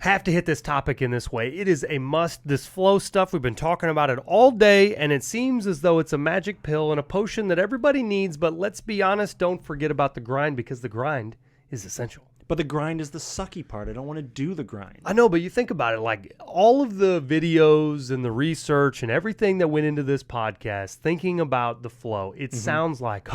Have to hit this topic in this way. It is a must. This flow stuff, we've been talking about it all day, and it seems as though it's a magic pill and a potion that everybody needs, but let's be honest, don't forget about the grind, because the grind is essential. But the grind is the sucky part. I don't want to do the grind. I know, but you think about it, like all of the videos and the research and everything that went into this podcast, thinking about the flow, it sounds like,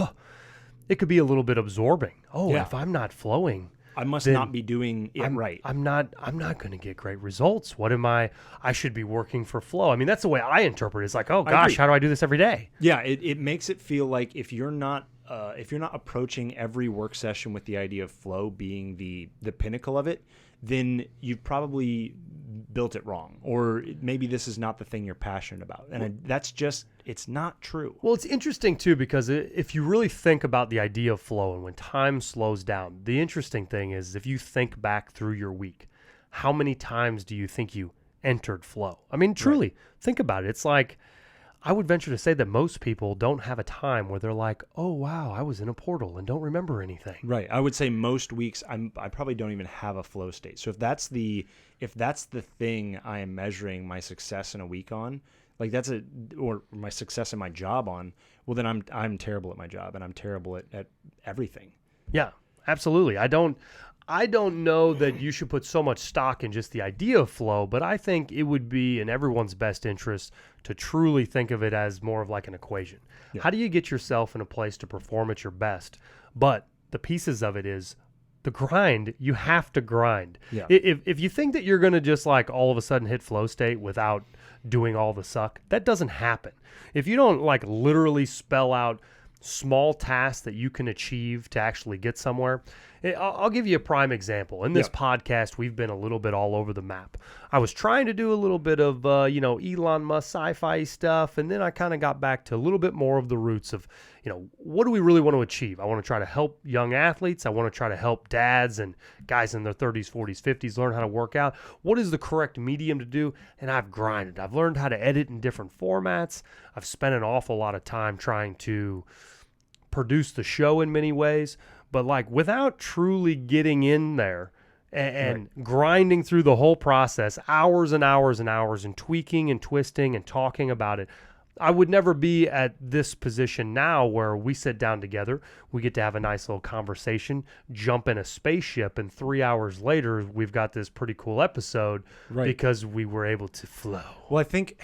it could be a little bit absorbing. If I'm not flowing, I must not be doing it right. I'm not going to get great results. What am I should be working for flow. I mean, that's the way I interpret it. It's like, oh gosh, how do I do this every day? Yeah, it makes it feel like if you're not approaching every work session with the idea of flow being the pinnacle of it, then you've probably built it wrong, or maybe this is not the thing you're passionate about. And it's not true. Well, it's interesting too, because if you really think about the idea of flow and when time slows down, the interesting thing is if you think back through your week, how many times do you think you entered flow? I mean, truly, think about it. It's like, I would venture to say that most people don't have a time where they're like, oh, wow, I was in a portal and don't remember anything. Right. I would say most weeks I probably don't even have a flow state. So if that's the thing I am measuring my success in a week on, like or my success in my job on, well, then I'm terrible at my job and I'm terrible at everything. Yeah, absolutely. I don't know that you should put so much stock in just the idea of flow, but I think it would be in everyone's best interest to truly think of it as more of like an equation. Yeah. How do you get yourself in a place to perform at your best? But the pieces of it is the grind. You have to grind. Yeah. If you think that you're going to just like all of a sudden hit flow state without doing all the suck, that doesn't happen. If you don't like literally spell out small tasks that you can achieve to actually get somewhere. I'll give you a prime example. In this podcast, we've been a little bit all over the map. I was trying to do a little bit of, Elon Musk sci-fi stuff, and then I kind of got back to a little bit more of the roots of, what do we really want to achieve? I want to try to help young athletes. I want to try to help dads and guys in their 30s, 40s, 50s learn how to work out. What is the correct medium to do? And I've grinded. I've learned how to edit in different formats. I've spent an awful lot of time trying to produce the show in many ways, but like without truly getting in there and grinding through the whole process, hours and hours and hours, and tweaking and twisting and talking about it, I would never be at this position now where we sit down together, we get to have a nice little conversation, jump in a spaceship, and 3 hours later we've got this pretty cool episode because we were able to flow. Well, I think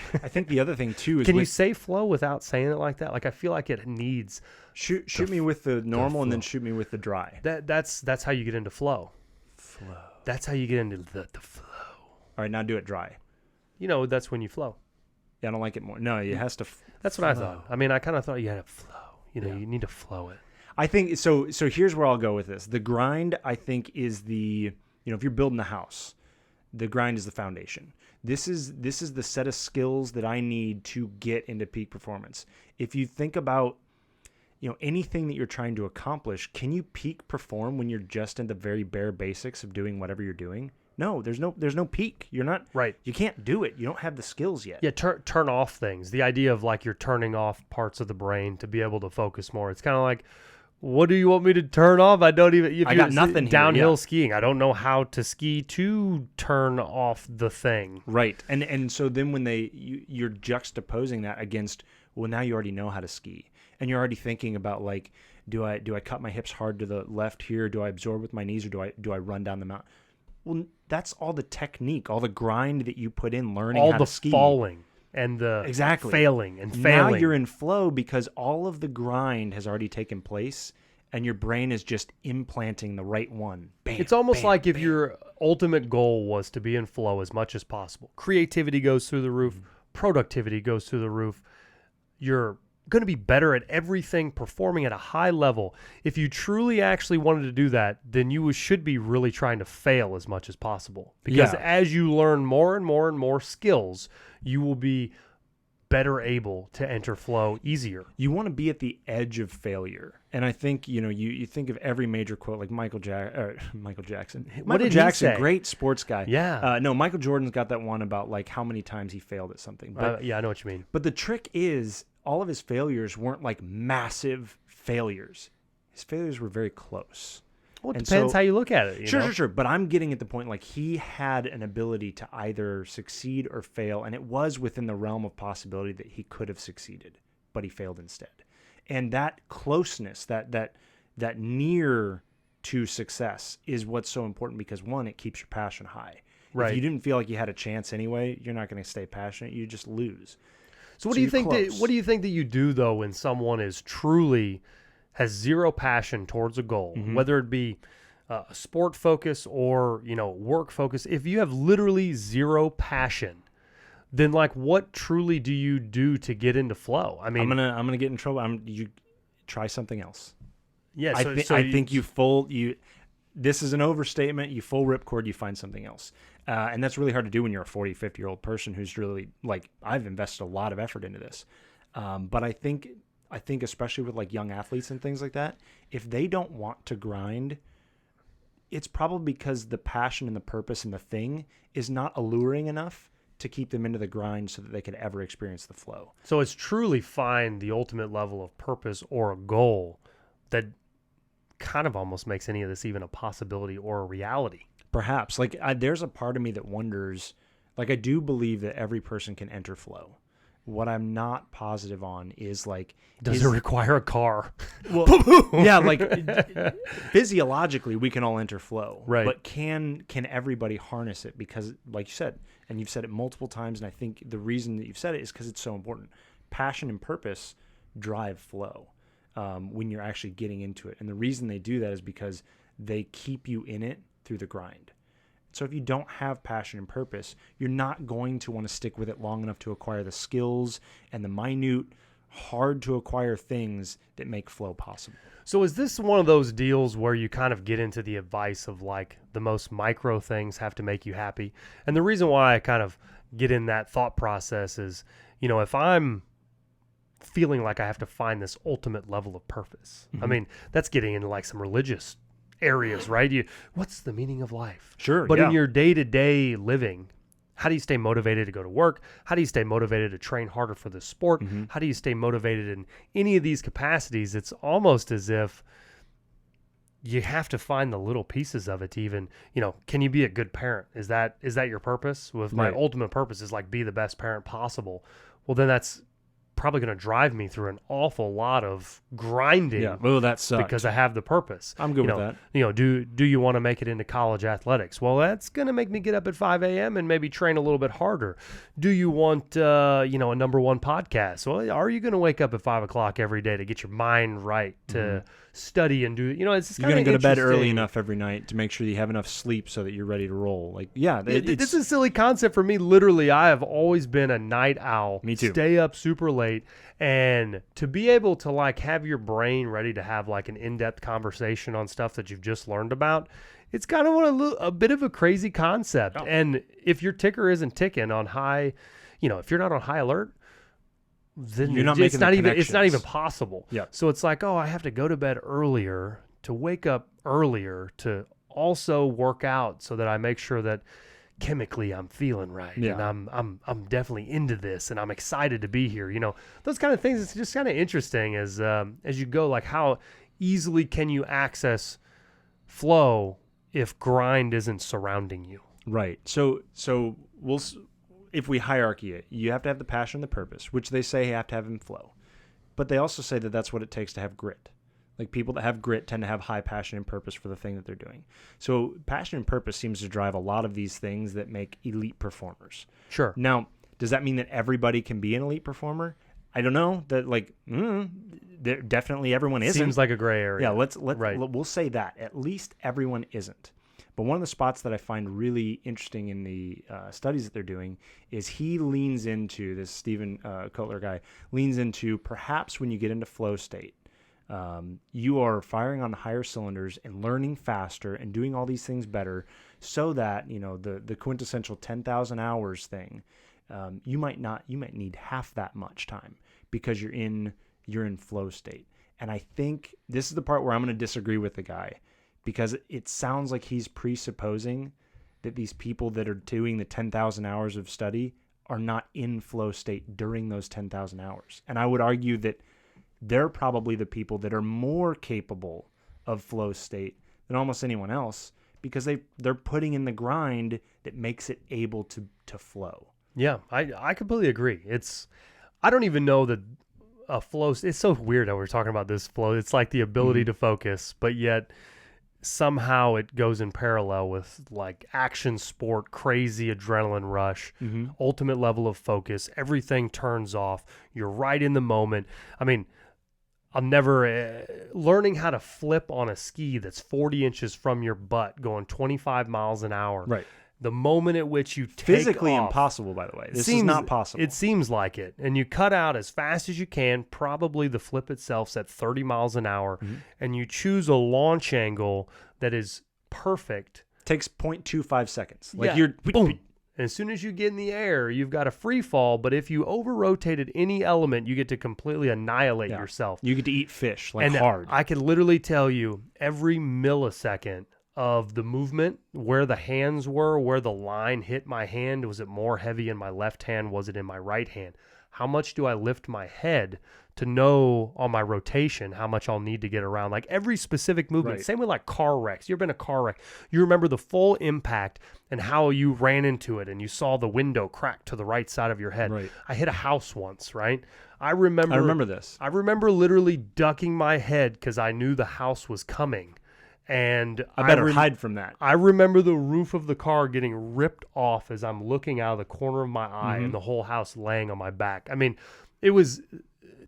the other thing too is, can you say flow without saying it like that? Like, I feel like it needs shoot me with the normal and then shoot me with the dry. That's how you get into flow. That's how you get into the flow. All right, now do it dry. That's when you flow. Yeah, I don't like it more. No, it has to. That's what I thought. I mean, I kind of thought you had to flow. You need to flow it. I think so. So here's where I'll go with this. The grind, I think, is the if you're building a house, the grind is the foundation. This is the set of skills that I need to get into peak performance. If you think about anything that you're trying to accomplish, can you peak perform when you're just in the very bare basics of doing whatever you're doing? No, there's no peak. You're not right. You can't do it. You don't have the skills yet. Yeah, turn off things. The idea of like you're turning off parts of the brain to be able to focus more. It's kind of like, what do you want me to turn off? I don't even. I got nothing here. Downhill skiing. I don't know how to ski to turn off the thing. Right, and so then when you're juxtaposing that against, well, now you already know how to ski, and you're already thinking about like, do I cut my hips hard to the left here? Do I absorb with my knees, or do I run down the mountain? Well, that's all the technique, all the grind that you put in learning how to ski. All the falling and the failing and failing. Now you're in flow because all of the grind has already taken place and your brain is just implanting the right one. Bam, it's almost like if your ultimate goal was to be in flow as much as possible. Creativity goes through the roof. Productivity goes through the roof. You're going to be better at everything, performing at a high level. If you truly actually wanted to do that, then you should be really trying to fail as much as possible. Because as you learn more and more and more skills, you will be better able to enter flow easier. You want to be at the edge of failure. And I think, you think of every major quote like Michael Jackson. Michael Jackson, great sports guy. Yeah. No, Michael Jordan's got that one about like how many times he failed at something. But, yeah, I know what you mean. But the trick is all of his failures weren't like massive failures. His failures were very close. Well, it And depends so- how you look at it. You know? Sure. But I'm getting at the point, like, he had an ability to either succeed or fail, and it was within the realm of possibility that he could have succeeded, but he failed instead. And that closeness, that near to success is what's so important, because one, it keeps your passion high. Right. If you didn't feel like you had a chance anyway, you're not going to stay passionate. You just lose. So what do you you're think close. what do you think that you do though when someone is truly has zero passion towards a goal, whether it be a sport focus or, work focus? If you have literally zero passion, then like what truly do you do to get into flow? I mean, I'm gonna get in trouble. You try something else. yeah, I think this is an overstatement. You full ripcord, you find something else. And that's really hard to do when you're a 40, 50-year-old person who's really, like, I've invested a lot of effort into this. But I think especially with like young athletes and things like that, if they don't want to grind, it's probably because the passion and the purpose and the thing is not alluring enough to keep them into the grind so that they could ever experience the flow. so it's truly find the ultimate level of purpose or a goal that kind of almost makes any of this even a possibility or a reality. Perhaps. Like, there's a part of me that wonders, like, I do believe that every person can enter flow. What I'm not positive on is, like... Does it require a car? Well, yeah, like, physiologically, we can all enter flow. Right. But can everybody harness it? Because, like you said, and you've said it multiple times, and I think the reason that you've said it is because it's so important. Passion and purpose drive flow when you're actually getting into it. And the reason they do that is because they keep you in it through the grind. So if you don't have passion and purpose, you're not going to want to stick with it long enough to acquire the skills and the minute, hard to acquire things that make flow possible. So is this one of those deals where you kind of get into the advice of like the most micro things have to make you happy? And the reason why I kind of get in that thought process is, if I'm feeling like I have to find this ultimate level of purpose, I mean, that's getting into like some religious areas, right? What's the meaning of life? Sure. But yeah. in your day-to-day living, how do you stay motivated to go to work? How do you stay motivated to train harder for the sport? How do you stay motivated in any of these capacities? It's almost as if you have to find the little pieces of it to even, can you be a good parent? Is that your purpose? With my Right. ultimate purpose is like be the best parent possible. Well, then that's probably going to drive me through an awful lot of grinding. Yeah. Oh, that sucks. Because I have the purpose. I'm good with that. Do you want to make it into college athletics? Well, that's going to make me get up at 5 a.m. and maybe train a little bit harder. Do you want, a number one podcast? Well, are you going to wake up at 5 o'clock every day to get your mind right to study and do, it's You're going to go to bed early enough every night to make sure you have enough sleep so that you're ready to roll. Like, yeah. This is a silly concept for me. Literally, I have always been a night owl. Me too. Stay up super late. And to be able to like have your brain ready to have like an in-depth conversation on stuff that you've just learned about, it's kind of a bit of a crazy concept. Oh. And if your ticker isn't ticking on high, if you're not on high alert, then You're not it's making not the even connections. possible. Yeah. So it's like, I have to go to bed earlier to wake up earlier to also work out so that I make sure that chemically I'm feeling right. Yeah. And I'm definitely into this and I'm excited to be here. Those kind of things. It's just kind of interesting as you go, like how easily can you access flow if grind isn't surrounding you? Right. So if we hierarchy it, you have to have the passion and the purpose, which they say you have to have in flow. But they also say that that's what it takes to have grit. Like, people that have grit tend to have high passion and purpose for the thing that they're doing. So passion and purpose seems to drive a lot of these things that make elite performers. Sure. Now, does that mean that everybody can be an elite performer? I don't know. That definitely everyone isn't. Seems like a gray area. Yeah, we'll say that. At least everyone isn't. But one of the spots that I find really interesting in the studies that they're doing is he leans into, this Stephen Kotler guy, leans into perhaps when you get into flow state, you are firing on higher cylinders and learning faster and doing all these things better so that, the quintessential 10,000 hours thing, you might need half that much time because you're in flow state. And I think this is the part where I'm going to disagree with the guy, because it sounds like he's presupposing that these people that are doing the 10,000 hours of study are not in flow state during those 10,000 hours. And I would argue that they're probably the people that are more capable of flow state than almost anyone else because they're putting in the grind that makes it able to flow. Yeah, I completely agree. I don't even know that a flow. It's so weird how we're talking about this flow. It's like the ability to focus, but yet somehow it goes in parallel with like action sport, crazy adrenaline rush, ultimate level of focus. Everything turns off. You're right in the moment. I mean, I'll never learning how to flip on a ski that's 40 inches from your butt going 25 miles an hour. Right. The moment at which you take Physically off, impossible, by the way. This is not possible. It seems like it. And you cut out as fast as you can. Probably the flip itself's at 30 miles an hour. And you choose a launch angle that is perfect. Takes 0.25 seconds. Like Yeah. you're Boom. And as soon as you get in the air, you've got a free fall. But if you over-rotated any element, you get to completely annihilate yourself. You get to eat fish like And hard. I can literally tell you every millisecond of the movement, where the hands were, where the line hit my hand. Was it more heavy in my left hand? Was it in my right hand? How much do I lift my head to know on my rotation how much I'll need to get around? Like every specific movement. Right. Same with like car wrecks. You ever been in a car wreck? You remember the full impact and how you ran into it and you saw the window crack to the right side of your head. Right. I hit a house once, right? I remember this. I remember literally ducking my head because I knew the house was coming. And I better hide from that. I remember the roof of the car getting ripped off as I'm looking out of the corner of my eye and the whole house laying on my back. I mean, it was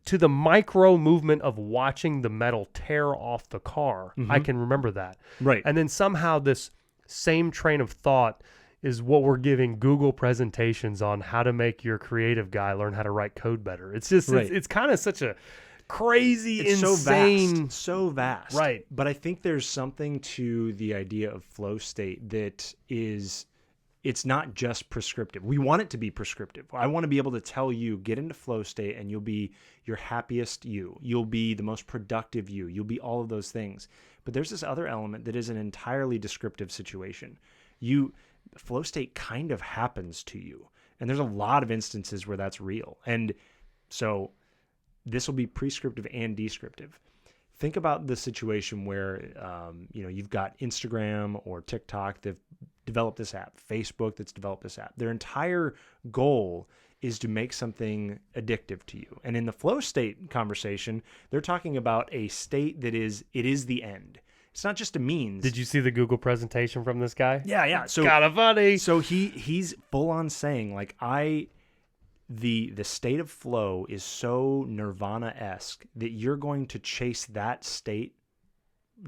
to the micro movement of watching the metal tear off the car. I can remember that. Right. And then somehow this same train of thought is what we're giving Google presentations on how to make your creative guy learn how to write code better. It's just, it's kind of such a crazy, it's insane. so vast. Right. But I think there's something to the idea of flow state that is, it's not just prescriptive. We want it to be prescriptive. I want to be able to tell you, get into flow state and you'll be your happiest you. You'll be the most productive you. You'll be all of those things. But there's this other element that is an entirely descriptive situation. Flow state kind of happens to you. And there's a lot of instances where that's real. And so this will be prescriptive and descriptive. Think about the situation where, you've got Instagram or TikTok that developed this app, Facebook that's developed this app. Their entire goal is to make something addictive to you. And in the flow state conversation, they're talking about a state that is the end. It's not just a means. Did you see the Google presentation from this guy? Yeah. So kind of funny. So he's full on saying like the state of flow is so Nirvana-esque that you're going to chase that state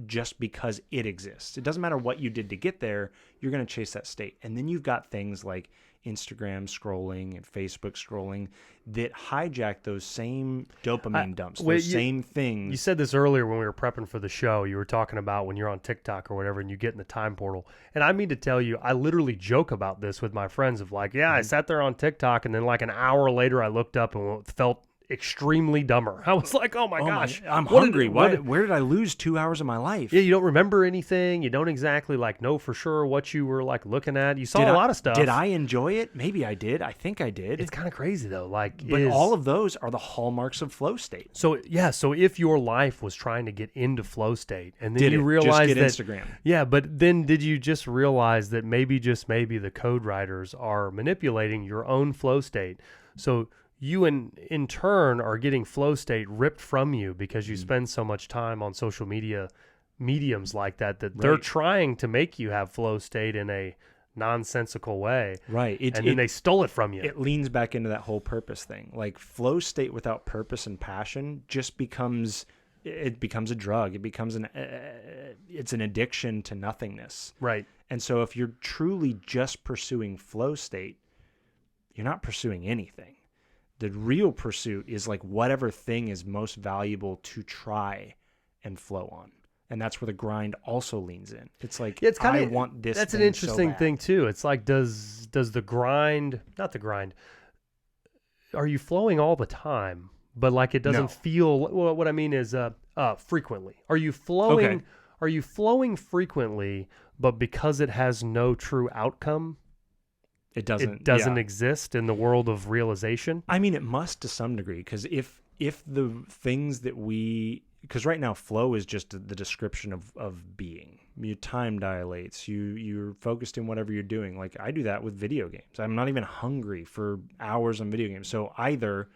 just because it exists. It doesn't matter what you did to get there, you're going to chase that state. And then you've got things like Instagram scrolling and Facebook scrolling that hijack those same dopamine dumps, same things. You said this earlier when we were prepping for the show. You were talking about when you're on TikTok or whatever and you get in the time portal. And I mean to tell you, I literally joke about this with my friends of like, I sat there on TikTok and then like an hour later I looked up and felt extremely dumber. I was like, oh my gosh. I'm hungry. Where did I lose 2 hours of my life? Yeah, you don't remember anything. You don't exactly like know for sure what you were like looking at. You saw a lot of stuff. Did I enjoy it? Maybe I did. I think I did. It's kind of crazy though. But all of those are the hallmarks of flow state. So if your life was trying to get into flow state and then you realized just get that Instagram. Yeah, but then did you just realize that maybe the code writers are manipulating your own flow state? So you in turn are getting flow state ripped from you because you spend so much time on social media mediums like that they're trying to make you have flow state in a nonsensical way. Right. Then they stole it from you. It leans back into that whole purpose thing. Like flow state without purpose and passion just becomes a drug. It becomes it's an addiction to nothingness. Right. And so if you're truly just pursuing flow state, you're not pursuing anything. The real pursuit is like whatever thing is most valuable to try and flow on. And that's where the grind also leans in. It's like, I want this. That's an interesting thing too. It's like, does the grind, not the grind, are you flowing all the time? But like it doesn't feel, well, what I mean is frequently. Are you flowing? Okay. Are you flowing frequently, but because it has no true outcome? It doesn't exist in the world of realization. I mean, it must to some degree, because if the things that because right now flow is just the description of being. Your time dilates. You're focused in whatever you're doing. Like I do that with video games. I'm not even hungry for hours on video games. So either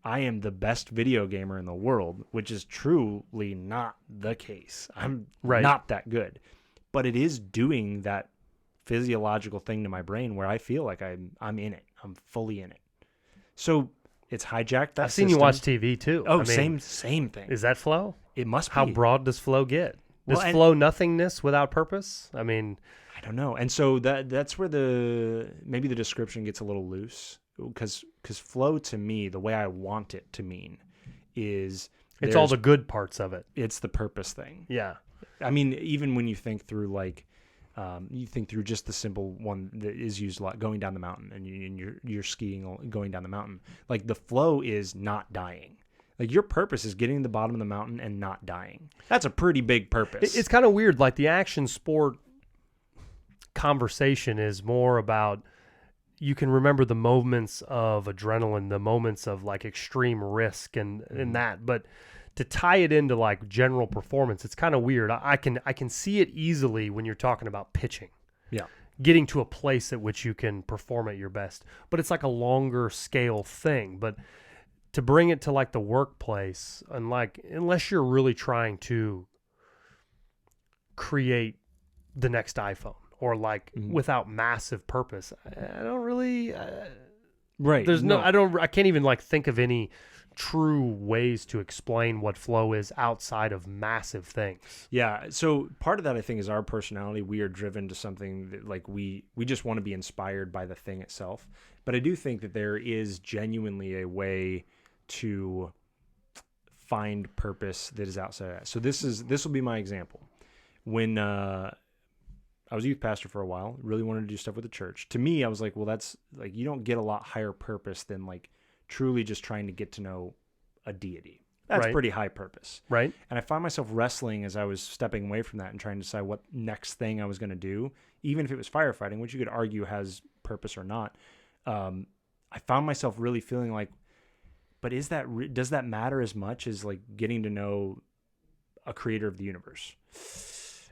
I am the best video gamer in the world, which is truly not the case. I'm not that good. But it is doing that physiological thing to my brain where I feel like I'm in it. I'm fully in it. So it's hijacked that I've seen you watch TV too. Oh, I mean, same thing. Is that flow? It must be. How broad does flow get? Does flow nothingness without purpose? I mean, I don't know. And so that's where maybe the description gets a little loose because flow to me, the way I want it to mean is it's all the good parts of it. It's the purpose thing. Yeah. I mean, even when you think through you think through just the simple one that is used a lot, going down the mountain and you're skiing, going down the mountain. Like the flow is not dying. Like your purpose is getting to the bottom of the mountain and not dying. That's a pretty big purpose. It's kind of weird. Like the action sport conversation is more about, you can remember the moments of adrenaline, the moments of like extreme risk and that, but to tie it into like general performance, it's kind of weird. I can see it easily when you're talking about pitching. Yeah. Getting to a place at which you can perform at your best, but it's like a longer scale thing. But to bring it to like the workplace, and like, unless you're really trying to create the next iPhone or like without massive purpose, I don't really, right. There's I can't even like think of any true ways to explain what flow is outside of massive things. Yeah. So part of that, I think, is our personality. We are driven to something that like we just want to be inspired by the thing itself. But I do think that there is genuinely a way to find purpose that is outside of that. So this will be my example. When I was a youth pastor for a while, really wanted to do stuff with the church. To me, I was like, well, that's like, you don't get a lot higher purpose than like truly just trying to get to know a deity. That's pretty high purpose. Right. And I found myself wrestling as I was stepping away from that and trying to decide what next thing I was going to do, even if it was firefighting, which you could argue has purpose or not. I found myself really feeling like, but does that matter as much as like getting to know a creator of the universe?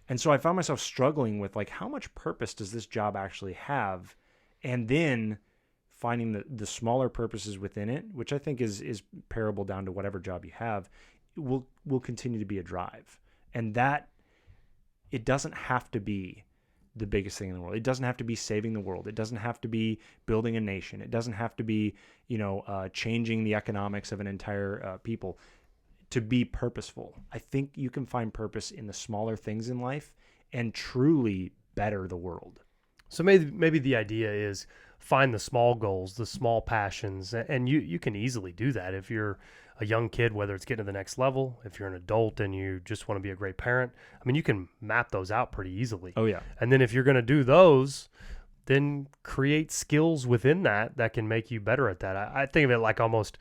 And so I found myself struggling with like, how much purpose does this job actually have? And then finding the smaller purposes within it, which I think is parable down to whatever job you have, will continue to be a drive. And that, it doesn't have to be the biggest thing in the world. It doesn't have to be saving the world. It doesn't have to be building a nation. It doesn't have to be, changing the economics of an entire people. To be purposeful, I think you can find purpose in the smaller things in life and truly better the world. So maybe the idea is find the small goals, the small passions, and you can easily do that if you're a young kid, whether it's getting to the next level, if you're an adult and you just want to be a great parent. I mean, you can map those out pretty easily. Oh, yeah. And then if you're going to do those, then create skills within that can make you better at that. I think of it like almost,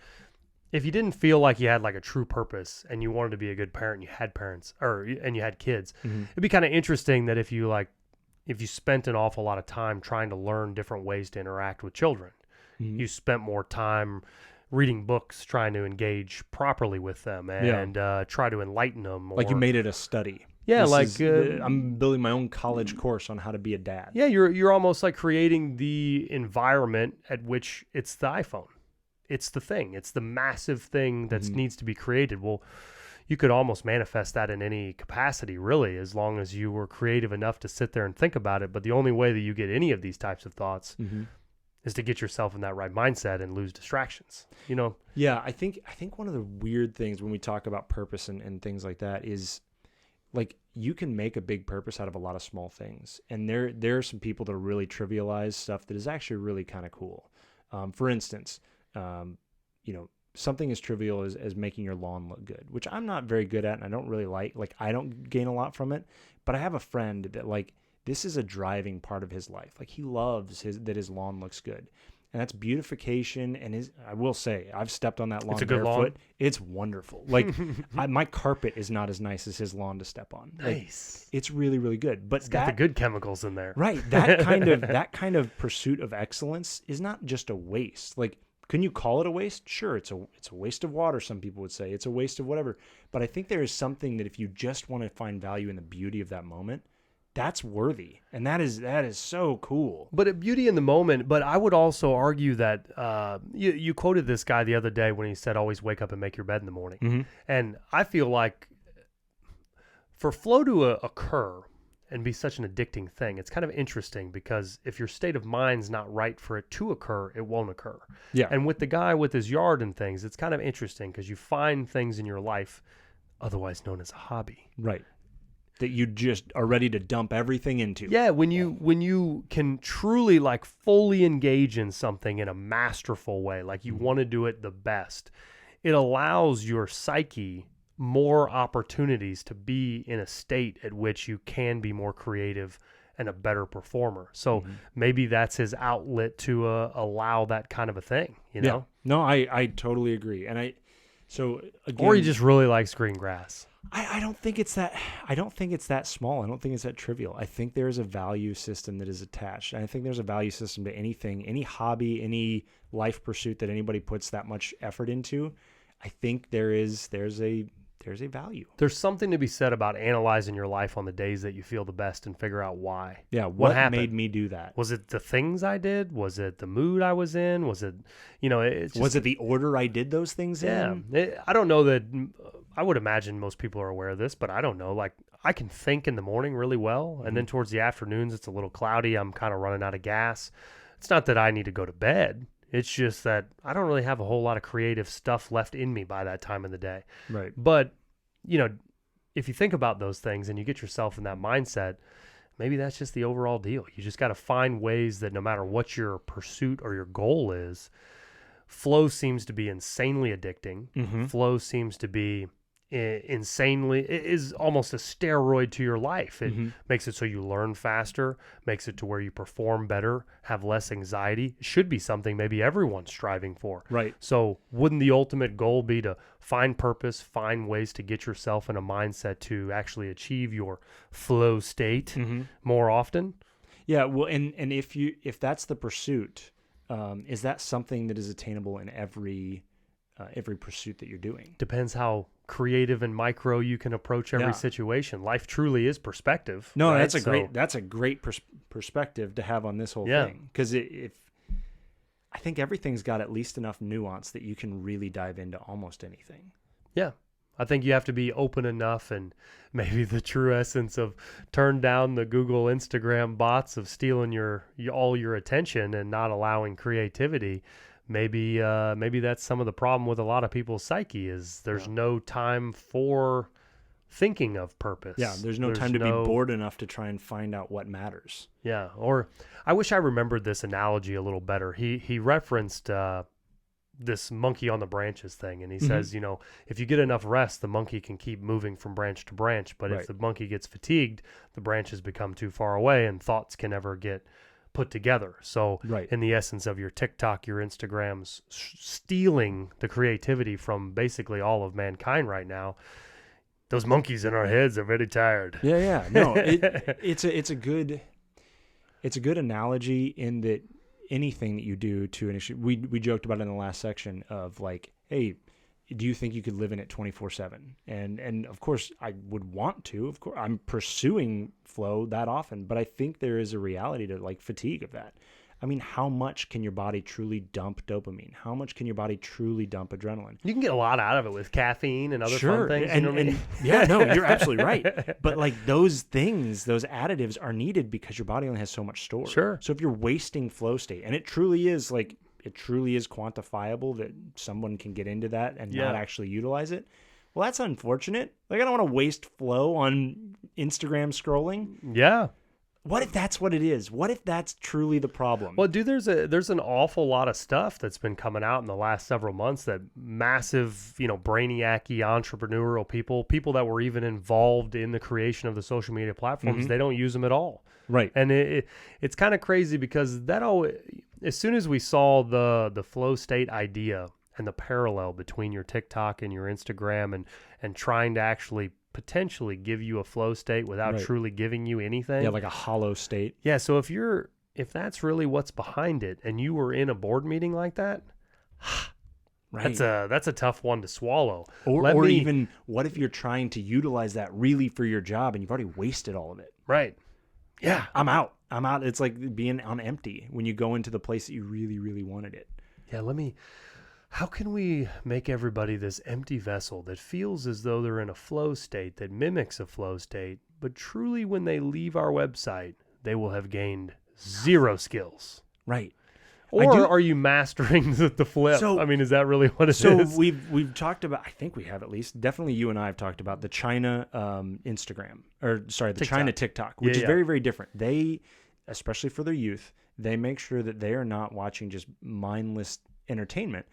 if you didn't feel like you had like a true purpose and you wanted to be a good parent, and you had parents and you had kids, it'd be kind of interesting that if you spent an awful lot of time trying to learn different ways to interact with children, you spent more time reading books, trying to engage properly with them and try to enlighten them. Like you made it a study. Yeah, I'm building my own college course on how to be a dad. Yeah, you're almost like creating the environment at which it's the iPhone. It's the thing. It's the massive thing that needs to be created. Well, you could almost manifest that in any capacity, really, as long as you were creative enough to sit there and think about it. But the only way that you get any of these types of thoughts is to get yourself in that right mindset and lose distractions. Yeah, I think one of the weird things when we talk about purpose and things like that is, like, you can make a big purpose out of a lot of small things. And there are some people that really trivialize stuff that is actually really kind of cool. For instance, something as trivial as making your lawn look good, which I'm not very good at and I don't really like. Like, I don't gain a lot from it. But I have a friend that, like, this is a driving part of his life. Like, he loves that his lawn looks good. And that's beautification. And I will say, I've stepped on that lawn barefoot. Lawn. It's wonderful. Like, my carpet is not as nice as his lawn to step on. Nice. Like, it's really, really good. But it's got the good chemicals in there. Right. That kind of pursuit of excellence is not just a waste. Like, can you call it a waste? Sure, it's a waste of water, some people would say. It's a waste of whatever. But I think there is something that if you just want to find value in the beauty of that moment, that's worthy. And that is so cool. But beauty in the moment. But I would also argue that you quoted this guy the other day when he said, always wake up and make your bed in the morning. Mm-hmm. And I feel like for flow to occur and be such an addicting thing, it's kind of interesting because if your state of mind's not right for it to occur, it won't occur. Yeah. And with the guy with his yard and things, it's kind of interesting because you find things in your life, otherwise known as a hobby. Right. That you just are ready to dump everything into. Yeah, when you can truly like fully engage in something in a masterful way, like you want to do it the best, it allows your psyche more opportunities to be in a state at which you can be more creative and a better performer. So maybe that's his outlet to allow that kind of a thing, you know? No, I totally agree. And so again, or he just really likes green grass. I don't think it's that small. I don't think it's that trivial. I think there's a value system that is attached. And I think there's a value system to anything, any hobby, any life pursuit that anybody puts that much effort into. I think there's a value. There's something to be said about analyzing your life on the days that you feel the best and figure out why. Yeah, what happened? made me do that? Was it the things I did? Was it the mood I was in? Was it, it's just, was it the order I did those things in? I don't know that. I would imagine most people are aware of this, but I don't know. Like, I can think in the morning really well, and then towards the afternoons, it's a little cloudy. I'm kind of running out of gas. It's not that I need to go to bed. It's just that I don't really have a whole lot of creative stuff left in me by that time of the day. Right. But, if you think about those things and you get yourself in that mindset, maybe that's just the overall deal. You just got to find ways that no matter what your pursuit or your goal is, flow seems to be insanely addicting. Mm-hmm. Flow seems to be it is almost a steroid to your life. It makes it so you learn faster, makes it to where you perform better, have less anxiety. It should be something maybe everyone's striving for. Right. So wouldn't the ultimate goal be to find purpose, find ways to get yourself in a mindset to actually achieve your flow state more often? Yeah. Well, and if that's the pursuit, is that something that is attainable in every pursuit that you're doing? Depends how creative and micro you can approach every situation. Life truly is perspective. No, right? that's a great perspective to have on this whole thing. Because I think everything's got at least enough nuance that you can really dive into almost anything. Yeah. I think you have to be open enough, and maybe the true essence of turn down the Google, Instagram bots of stealing all your attention and not allowing creativity. Maybe that's some of the problem with a lot of people's psyche is there's no time for thinking of purpose. Yeah, there's no time to be bored enough to try and find out what matters. Yeah, or I wish I remembered this analogy a little better. He referenced this monkey on the branches thing, and he says, if you get enough rest, the monkey can keep moving from branch to branch, but if the monkey gets fatigued, the branches become too far away and thoughts can never get put together. So in the essence of your TikTok, your Instagrams stealing the creativity from basically all of mankind right now, those monkeys in our heads are very tired. Yeah. No, it's a good analogy in that anything that you do to an issue, we joked about it in the last section of like, hey, do you think you could live in it 24/7? And of course I would want to. Of course I'm pursuing flow that often, but I think there is a reality to like fatigue of that. I mean, how much can your body truly dump dopamine? How much can your body truly dump adrenaline? You can get a lot out of it with caffeine and other fun things. And yeah, no, you're absolutely right. But like those things, those additives are needed because your body only has so much stored. Sure. So if you're wasting flow state, and it truly is quantifiable that someone can get into that and not actually utilize it. Well, that's unfortunate. Like, I don't want to waste flow on Instagram scrolling. Yeah. What if that's what it is? What if that's truly the problem? Well, dude, there's an awful lot of stuff that's been coming out in the last several months that massive, brainiac-y entrepreneurial people that were even involved in the creation of the social media platforms, they don't use them at all. Right. And it's kind of crazy because as soon as we saw the flow state idea and the parallel between your TikTok and your Instagram and trying to actually potentially give you a flow state without truly giving you anything. Yeah, like a hollow state. Yeah, so if that's really what's behind it and you were in a board meeting like that, that's a tough one to swallow. Or even what if you're trying to utilize that really for your job and you've already wasted all of it? Right. Yeah. I'm out. I'm out. It's like being on empty when you go into the place that you really, really wanted it. Yeah, how can we make everybody this empty vessel that feels as though they're in a flow state that mimics a flow state, but truly when they leave our website, they will have gained 0 skills? Right. Or are you mastering the flip? So- I mean, is that really what it is? So we've talked about, I think we have at least, definitely you and I have talked about the China Instagram, or sorry, the TikTok. China TikTok, which is Yeah. very, very different. They, especially for their youth, they make sure that they are not watching just mindless entertainment.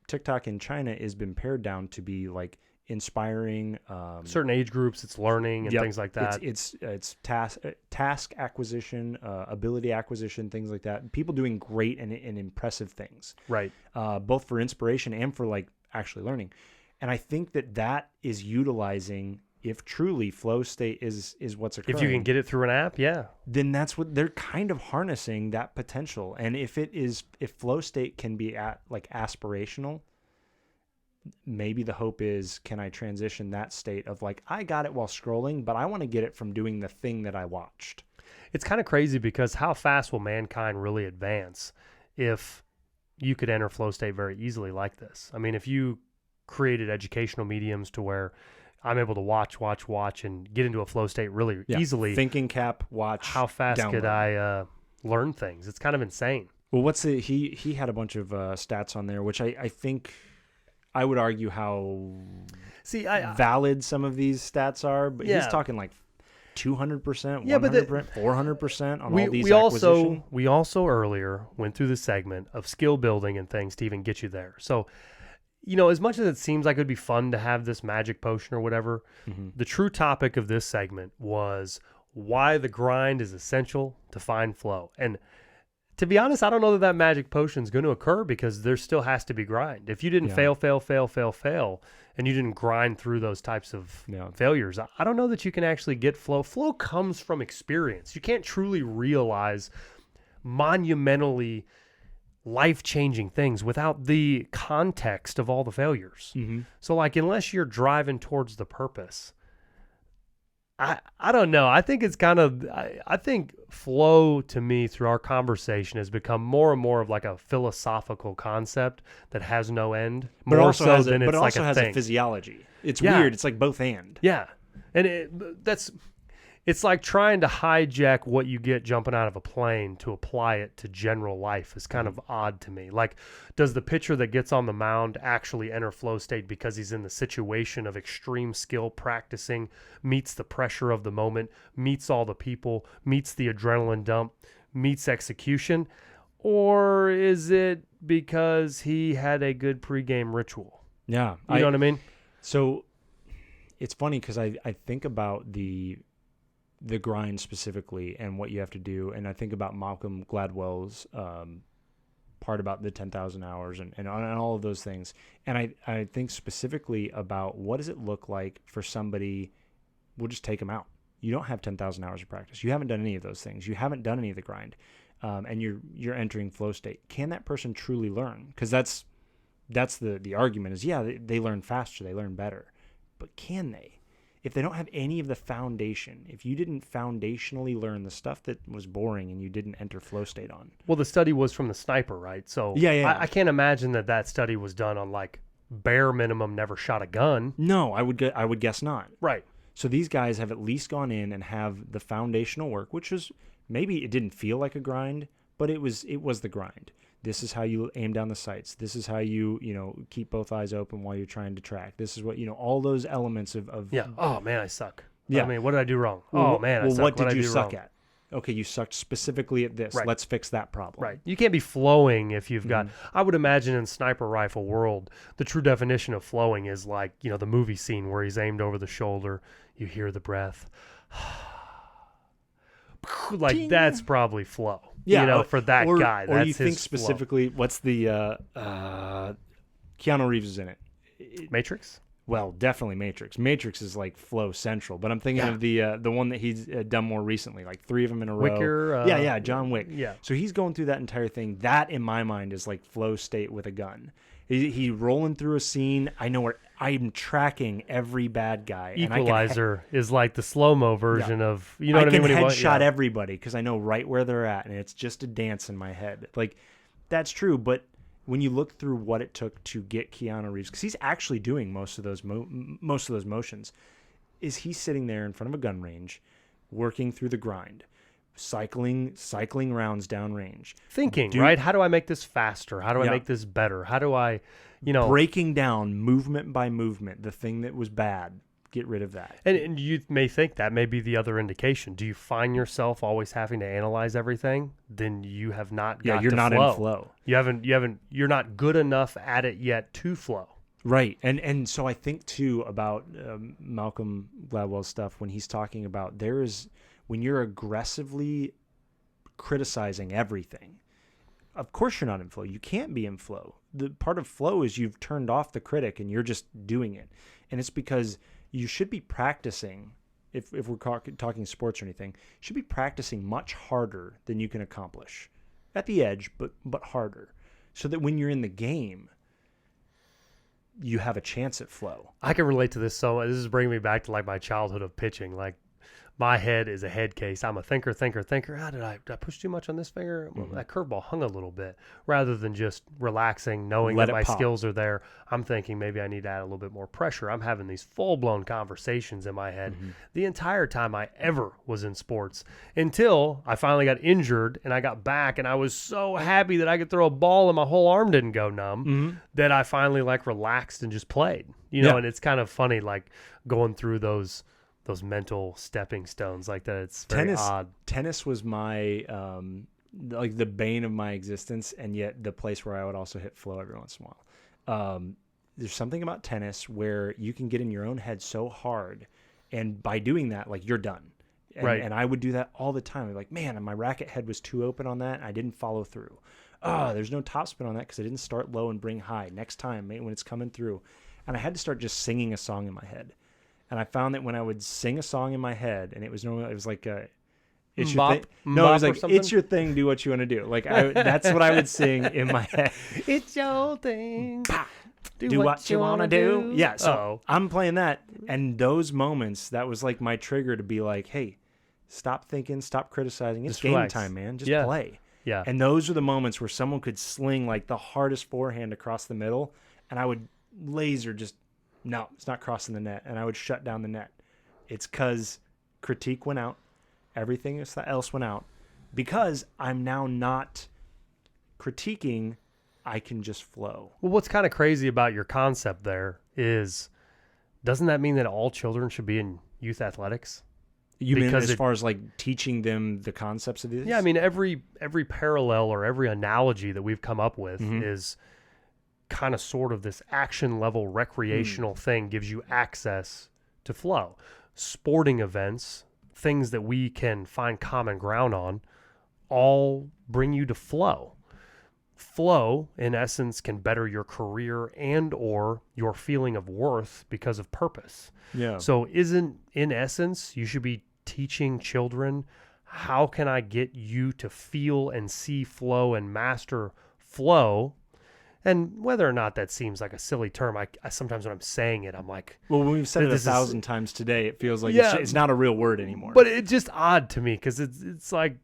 TikTok in China has been pared down to be like inspiring. Certain age groups, it's learning and Yep. things like that. It's task acquisition, ability acquisition, things like that. People doing great and impressive things, Right. both for inspiration and for like actually learning. And I think that is utilizing, if truly flow state is what's occurring. If you can get it through an app, yeah. Then that's what they're kind of harnessing, that potential. And if flow state can be like aspirational, maybe the hope is, can I transition that state of like, I got it while scrolling, but I want to get it from doing the thing that I watched. It's kind of crazy because how fast will mankind really advance if you could enter flow state very easily like this? I mean, if you created educational mediums to where I'm able to watch and get into a flow state really easily. Thinking cap, watch. How fast could download. I learn things? It's kind of insane. Well, he had a bunch of stats on there, which I think I would argue how valid some of these stats are, but he's talking like 200%, 100%, 400% on all these acquisition. We also earlier went through the segment of skill building and things to even get you there. So, as much as it seems like it would be fun to have this magic potion or whatever, the true topic of this segment was why the grind is essential to find flow. And to be honest, I don't know that magic potion is going to occur because there still has to be grind. If you didn't fail, and you didn't grind through those types of failures, I don't know that you can actually get flow. Flow comes from experience. You can't truly realize monumentally life-changing things without the context of all the failures. So like, unless you're driving towards the purpose, I don't know. I think it's kind of, I think flow to me through our conversation has become more and more of like a philosophical concept that has no end. But more also so has than but it's it like also a has thing. a physiology. It's weird. It's like both and. Yeah. And it's like trying to hijack what you get jumping out of a plane to apply it to general life is kind of odd to me. Like, does the pitcher that gets on the mound actually enter flow state because he's in the situation of extreme skill, practicing, meets the pressure of the moment, meets all the people, meets the adrenaline dump, meets execution? Or is it because he had a good pregame ritual? Yeah. You know what I mean? So it's funny because I think about the grind specifically and what you have to do. And I think about Malcolm Gladwell's part about the 10,000 hours and all of those things. And I think specifically about what does it look like for somebody, we'll just take them out. You don't have 10,000 hours of practice. You haven't done any of those things. You haven't done any of the grind. And you're entering flow state. Can that person truly learn? Because that's the argument is, they learn faster, they learn better. But can they? If they don't have any of the foundation, if you didn't foundationally learn the stuff that was boring and you didn't enter flow state on. Well, the study was from the sniper, right? So I can't imagine that study was done on like bare minimum never shot a gun. No, I would guess not. Right. So these guys have at least gone in and have the foundational work, which is maybe it didn't feel like a grind, but it was the grind. This is how you aim down the sights. This is how you keep both eyes open while you're trying to track. This is what, all those elements of yeah. Oh man, I suck. Yeah. I mean, what did I do wrong? Well, oh man, I suck. What did you suck at? Okay, you sucked specifically at this. Right. Let's fix that problem. Right. You can't be flowing if you've got, I would imagine in sniper rifle world, the true definition of flowing is like, the movie scene where he's aimed over the shoulder. You hear the breath. Like Ding. That's probably flow. Yeah, for that guy. Or that's you think his specifically, flow. What's the Keanu Reeves is in it. Matrix? Well, definitely Matrix. Matrix is like flow central, but I'm thinking of the one that he's done more recently, like 3 of them in a row. Wicker. Yeah, John Wick. Yeah. So he's going through that entire thing. That, in my mind, is like flow state with a gun. He rolling through a scene. I know where I'm tracking every bad guy. Equalizer is like the slow-mo version of, you know I what I mean? can When headshot everybody because I know right where they're at, and it's just a dance in my head. Like, that's true, but when you look through what it took to get Keanu Reeves, because he's actually doing most of those motions, is he sitting there in front of a gun range, working through the grind, cycling rounds downrange, thinking, right? How do I make this faster? How do I make this better? How do I, breaking down movement by movement, the thing that was bad, get rid of that. And you may think that may be the other indication. Do you find yourself always having to analyze everything? Then you have not got you're to not flow. in flow. You're not good enough at it yet to flow. Right. And so I think too about Malcolm Gladwell's stuff when he's talking about when you're aggressively criticizing everything, of course you're not in flow. You can't be in flow. The part of flow is you've turned off the critic and you're just doing it. And it's because you should be practicing, if we're talking sports or anything, you should be practicing much harder than you can accomplish. At the edge, but harder. So that when you're in the game, you have a chance at flow. I can relate to this so much. This is bringing me back to like my childhood of pitching. Like, my head is a head case. I'm a thinker. Did I push too much on this finger? Well, that curveball hung a little bit. Rather than just relaxing, knowing that my skills are there, I'm thinking maybe I need to add a little bit more pressure. I'm having these full-blown conversations in my head the entire time I ever was in sports, until I finally got injured and I got back, and I was so happy that I could throw a ball and my whole arm didn't go numb that I finally like relaxed and just played. And it's kind of funny, like going through those mental stepping stones like that. It's very odd. Tennis was my like the bane of my existence, and yet the place where I would also hit flow every once in a while. There's something about tennis where you can get in your own head so hard, and by doing that, like, you're done. And I would do that all the time. I'm like, man, my racket head was too open on that. I didn't follow through. There's no topspin on that because I didn't start low and bring high. Next time, when it's coming through. And I had to start just singing a song in my head. And I found that when I would sing a song in my head, and it was like it's your thing. No, it was like, it's your thing. Do what you want to do. Like, that's what I would sing in my head. It's your thing. Do what you want to do. Yeah. So I'm playing that, and those moments, that was like my trigger to be like, hey, stop thinking, stop criticizing. It's game time, man. Just play. Yeah. And those are the moments where someone could sling like the hardest forehand across the middle, and I would laser just. No, it's not crossing the net. And I would shut down the net. It's because critique went out. Everything else went out. Because I'm now not critiquing, I can just flow. Well, what's kind of crazy about your concept there is, doesn't that mean that all children should be in youth athletics? You mean as far as like teaching them the concepts of this? Yeah, I mean, every parallel or every analogy that we've come up with is kind of sort of this action level recreational thing, gives you access to flow. Sporting events, things that we can find common ground on, all bring you to flow. Flow, in essence, can better your career and or your feeling of worth because of purpose. Yeah. So in essence, you should be teaching children, how can I get you to feel and see flow and master flow? And whether or not that seems like a silly term, I sometimes when I'm saying it, I'm like... Well, when we've said it 1,000 times today, it feels like it's not a real word anymore. But it's just odd to me because it's like,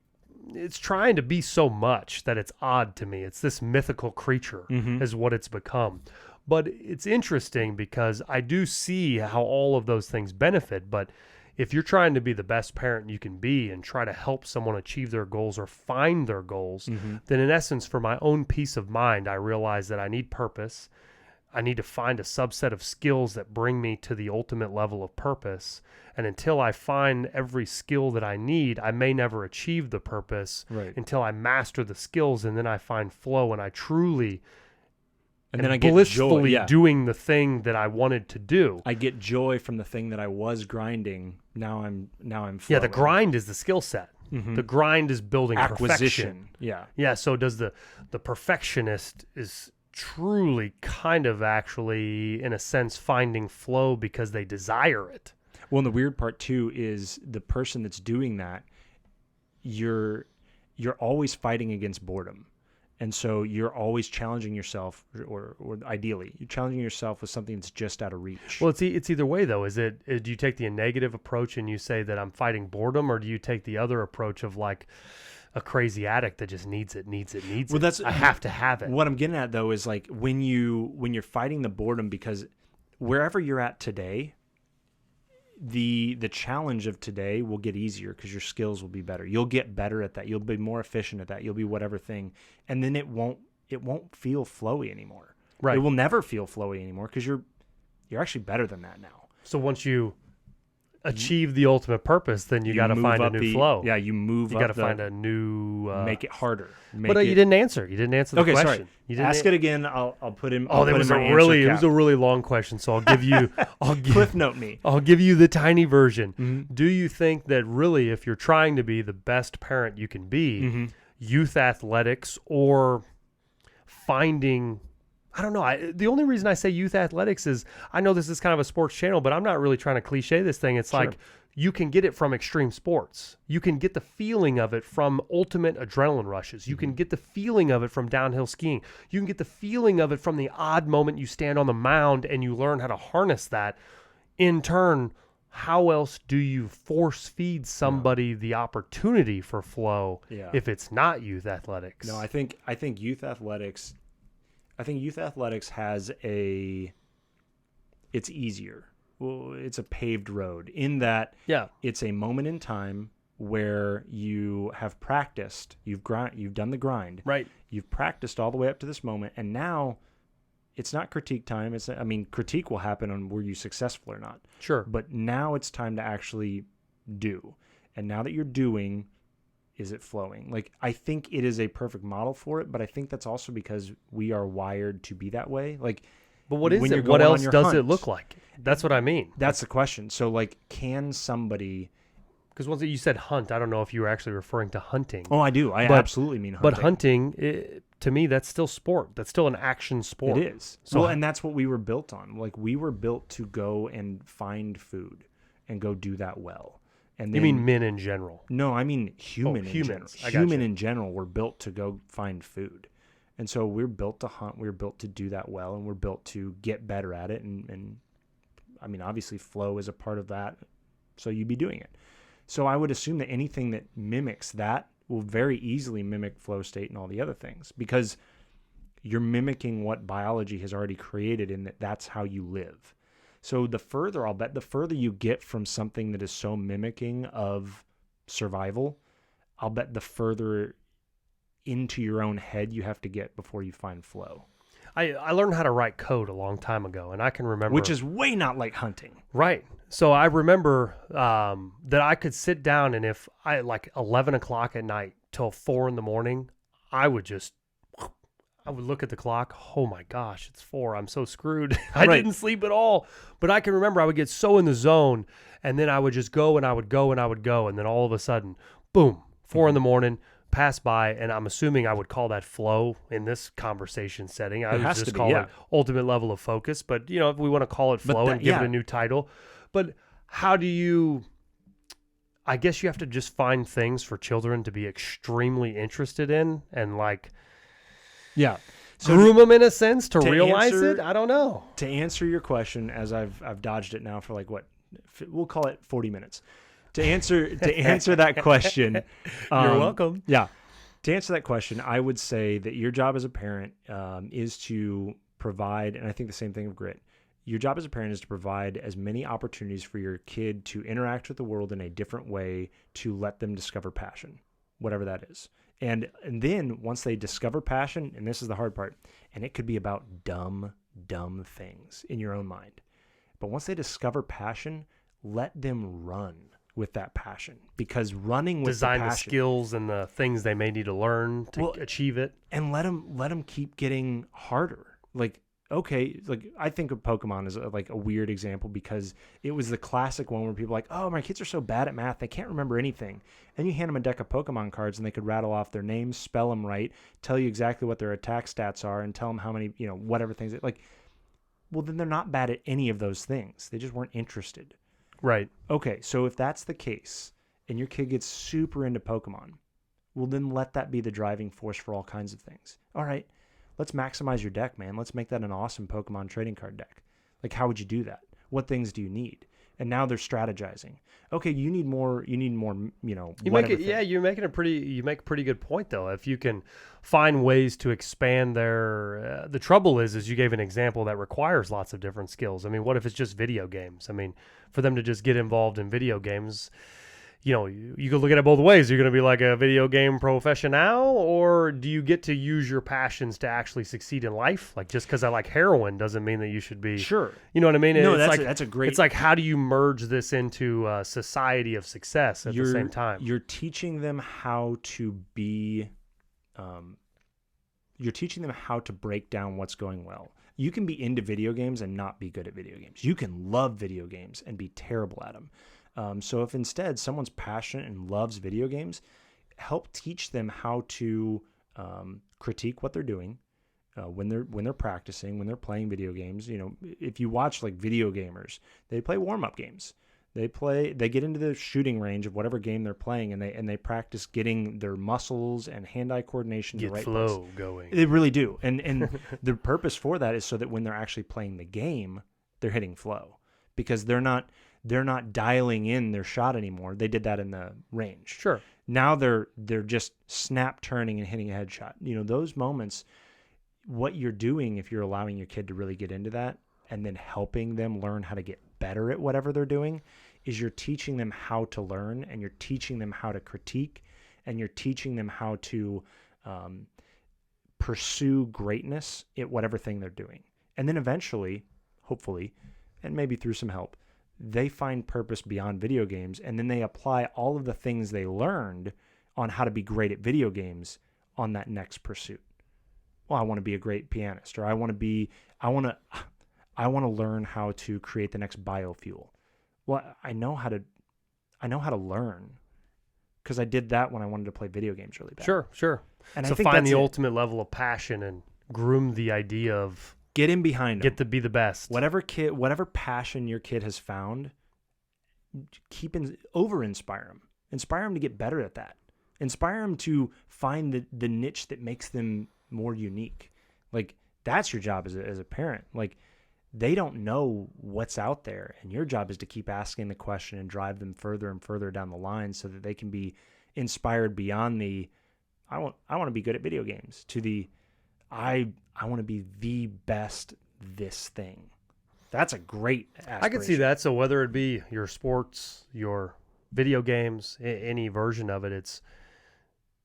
it's trying to be so much that it's odd to me. It's this mythical creature is what it's become. But it's interesting because I do see how all of those things benefit, but if you're trying to be the best parent you can be and try to help someone achieve their goals or find their goals, then in essence, for my own peace of mind, I realize that I need purpose. I need to find a subset of skills that bring me to the ultimate level of purpose. And until I find every skill that I need, I may never achieve the purpose until I master the skills, and then I find flow and I truly... And then I get blissfully doing the thing that I wanted to do. I get joy from the thing that I was grinding. Now I'm flowing. Yeah, the grind is the skill set. The grind is building acquisition. Perfection. Yeah. So does the perfectionist is truly kind of actually, in a sense, finding flow because they desire it. Well, and the weird part too is the person that's doing that, you're always fighting against boredom. And so you're always challenging yourself, or ideally, you're challenging yourself with something that's just out of reach. Well, it's either way, though. Do you take the negative approach and you say that I'm fighting boredom, or do you take the other approach of like a crazy addict that just needs it? Well, that's, I have to have it. What I'm getting at, though, is like when you're fighting the boredom, because wherever you're at today, the challenge of today will get easier because your skills will be better. You'll get better at that. You'll be more efficient at that. You'll be whatever thing. And then it won't feel flowy anymore. Right. It will never feel flowy anymore because you're actually better than that now. So once you achieve the ultimate purpose, then you got to find a new flow. Yeah, you move. You got to find a new. Make it harder. You didn't answer. You didn't answer the question. Sorry. You didn't Ask it again. I'll put him. Oh, it was a really long question. So I'll give you. Cliff note me. I'll give you the tiny version. Mm-hmm. Do you think that really, if you're trying to be the best parent you can be, mm-hmm. youth athletics or finding? I don't know. The only reason I say youth athletics is I know this is kind of a sports channel, but I'm not really trying to cliche this thing. It's like you can get it from extreme sports. You can get the feeling of it from ultimate adrenaline rushes. You can get the feeling of it from downhill skiing. You can get the feeling of it from the odd moment you stand on the mound and you learn how to harness that. In turn, how else do you force feed somebody the opportunity for flow if it's not youth athletics? No, I think youth athletics. I think youth athletics has it's easier. Well, it's a paved road in that it's a moment in time where you have practiced, you've done the grind. Right. You've practiced all the way up to this moment, and now it's not critique time. Critique will happen on were you successful or not. Sure. But now it's time to actually do. And now that you're doing, is it flowing? Like, I think it is a perfect model for it, but I think that's also because we are wired to be that way. Like, but what is it? What else does it look like? That's what I mean. That's the question. So, like, can somebody... Because once you said hunt, I don't know if you were actually referring to hunting. Oh, I do. I absolutely mean hunting. But hunting, to me, that's still sport. That's still an action sport. It is. So, and that's what we were built on. Like, we were built to go and find food and go do that well. And then, you mean men in general? No, I mean humans. Human in general, we're built to go find food. And so we're built to hunt. We're built to do that well, and we're built to get better at it. And I mean, obviously, flow is a part of that. So you'd be doing it. So I would assume that anything that mimics that will very easily mimic flow state and all the other things because you're mimicking what biology has already created in that's how you live. So the further you get from something that is so mimicking of survival, I'll bet the further into your own head you have to get before you find flow. I learned how to write code a long time ago, and I can remember... Which is way not like hunting. Right. So I remember that I could sit down, and if I, like 11 o'clock at night till 4 in the morning, I would look at the clock. Oh my gosh, it's 4. I'm so screwed. I didn't sleep at all. But I can remember I would get so in the zone, and then I would just go, and I would go, and I would go, and then all of a sudden, boom, 4 in the morning, pass by, and I'm assuming I would call that flow in this conversation setting. I would just call it ultimate level of focus. But, if we want to call it flow and give it a new title. But how do you... I guess you have to just find things for children to be extremely interested in and like... Yeah. So groom them in a sense to realize it? I don't know. To answer your question, as I've dodged it now for like what? We'll call it 40 minutes. To answer that question. You're welcome. Yeah. To answer that question, I would say that your job as a parent is to provide, and I think the same thing of grit. Your job as a parent is to provide as many opportunities for your kid to interact with the world in a different way to let them discover passion, whatever that is. And then once they discover passion, and this is the hard part, and it could be about dumb things in your own mind. But once they discover passion, let them run with that passion, because running with design the passion, the skills and the things they may need to learn to achieve it, and let them keep getting harder. Like, okay, like I think of Pokemon as like a weird example because it was the classic one where people are like, oh, my kids are so bad at math, they can't remember anything. And you hand them a deck of Pokemon cards and they could rattle off their names, spell them right, tell you exactly what their attack stats are, and tell them how many, whatever things. Like, well, then they're not bad at any of those things. They just weren't interested. Right. Okay, so if that's the case and your kid gets super into Pokemon, well, then let that be the driving force for all kinds of things. All right, let's maximize your deck, man. Let's make that an awesome Pokemon trading card deck. Like, how would you do that? What things do you need? And now they're strategizing. Okay, you need more, You whatever make it, yeah, you make a pretty good point though. If you can find ways to expand their, the trouble is you gave an example that requires lots of different skills. I mean, what if it's just video games? I mean, for them to just get involved in video games, you could look at it both ways. You're going to be like a video game professional, or do you get to use your passions to actually succeed in life? Like, just because I like heroin doesn't mean that you should be. Sure. You know what I mean? No, it's that's a great. It's like, how do you merge this into a society of success at the same time? You're teaching them how to be. You're teaching them how to break down what's going well. You can be into video games and not be good at video games. You can love video games and be terrible at them. So if instead someone's passionate and loves video games, help teach them how to critique what they're doing when they're practicing, when they're playing video games. If you watch like video gamers, they play warm-up games. They get into the shooting range of whatever game they're playing, and they practice getting their muscles and hand-eye coordination Get the right flow place. going. They really do, and the purpose for that is so that when they're actually playing the game, they're hitting flow, because they're not dialing in their shot anymore. They did that in the range. Sure. Now they're just snap turning and hitting a headshot. Those moments, what you're doing if you're allowing your kid to really get into that and then helping them learn how to get better at whatever they're doing, is you're teaching them how to learn, and you're teaching them how to critique, and you're teaching them how to pursue greatness at whatever thing they're doing. And then eventually, hopefully, and maybe through some help, they find purpose beyond video games, and then they apply all of the things they learned on how to be great at video games on that next pursuit. Well, I want to be a great pianist, or I want to learn how to create the next biofuel. Well, I know how to learn because I did that when I wanted to play video games really bad. Sure. And so I think find the that's it. ultimate level of passion and groom the idea of Get in behind them. get to be the best. Whatever passion your kid has found, over-inspire them. Inspire them to get better at that. Inspire them to find the niche that makes them more unique. Like, that's your job as a parent. Like, they don't know what's out there, and your job is to keep asking the question and drive them further and further down the line so that they can be inspired beyond the I want to be good at video games to the I want to be the best this thing. That's a great aspiration. I can see that. So whether it be your sports, your video games, any version of it, it's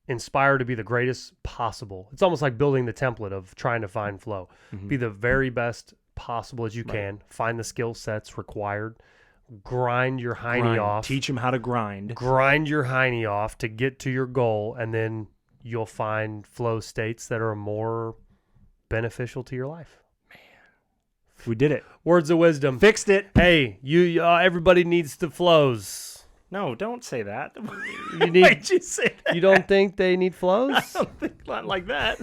inspire to be the greatest possible. It's almost like building the template of trying to find flow. Mm-hmm. Be the very best possible as you can. Find the skill sets required. Grind your hiney off. Teach them how to grind. Grind your hiney off to get to your goal, and then you'll find flow states that are more beneficial to your life. We did it. Words of wisdom. Fixed it. Hey, everybody needs the flows. No, don't say that. You need. Why'd you say that? You don't think they need flows? I don't think not like that.